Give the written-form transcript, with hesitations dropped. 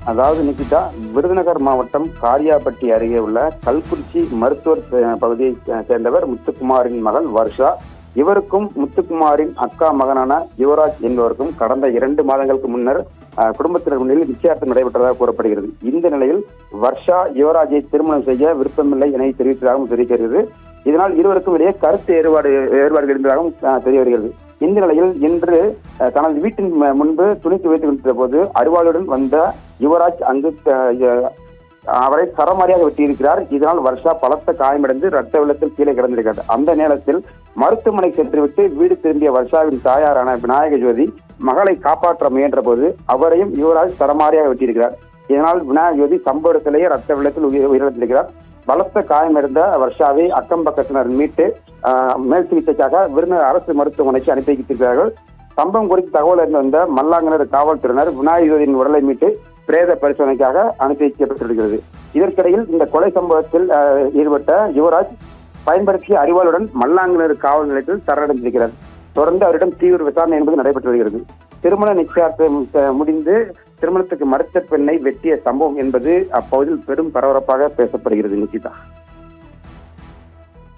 அதாவது நிக்கிதா, விருதுநகர் மாவட்டம் காரியாபட்டி அருகே உள்ள கல்குறிச்சி மருத்துவர் பகுதியை சேர்ந்தவர் முத்துக்குமாரின் மகள் வர்ஷா. இவருக்கும் முத்துக்குமாரின் அக்கா மகனான யுவராஜ் என்பவருக்கும் கடந்த 2 மாதங்களுக்கு முன்னர் குடும்பத்தினர் முன்னிலையில் நிச்சயார்த்தம் நடைபெற்றதாக கூறப்படுகிறது. இந்த நிலையில் வர்ஷா யுவராஜை திருமணம் செய்ய விருப்பமில்லை என தெரிவித்ததாகவும் தெரிவிக்கிறது. இதனால் இருவருக்கும் இடையே கருத்து வேறுபாடுகள் இருந்ததாகவும் தெரிய வருகிறது. இந்த நிலையில் இன்று தனது வீட்டின் முன்பு துணி துவைத்துக் கொண்டிருந்த போது அரிவாளுடன் வந்த யுவராஜ் அங்கு அவரை சரமாரியாக வெட்டியிருக்கிறார். இதனால் வர்ஷா பலத்த காயமடைந்து ரத்த வெள்ளத்தில் கீழே கிடந்திருக்கிறார். அந்த நேரத்தில் மருத்துவமனை சென்றுவிட்டு வீடு திரும்பிய வர்ஷாவின் தாயாரான விநாயக ஜோதி மகளை காப்பாற்ற முயன்ற போது அவரையும் யுவராஜ் சரமாரியாக வெட்டியிருக்கிறார். இதனால் விநாயக ஜோதி சம்பவ இடத்திலேயே ரத்த வெள்ளத்தில் உயிரிழந்திருக்கிறார். பலத்த காயமடைந்த வர்ஷாவை அக்கம் பக்கத்தினர் மீட்டு மேல் சிகிச்சைக்காக விருதுநகர் அரசு மருத்துவமனைக்கு அனுப்பி வைத்திருக்கிறார்கள். சம்பவம் குறித்து தகவல் அறிந்து வந்த மல்லாங்கனர் காவல்துறையினர் விநாயக ஜோதியின் உடலை மீட்டு பிரேத பரிசோதனைக்காக அனுப்பி வைக்கப்பட்டிருக்கிறது. இதற்கிடையில் இந்த கொலை சம்பவத்தில் ஈடுபட்ட யுவராஜ் பயன்படுத்திய அரிவாளுடன் மல்லாங்கனர் காவல் நிலையத்தில் சரணடைந்திருக்கிறார். தொடர்ந்து அவரிடம் தீவிர விசாரணை என்பது நடைபெற்று வருகிறது. திருமண நிச்சயார்த்தம் முடிந்து திருமணத்துக்கு மறுத்த பெண்ணை வெட்டிய சம்பவம் என்பது அப்பகுதியில் பெரும் பரபரப்பாக பேசப்படுகிறது. நிக்கிதா.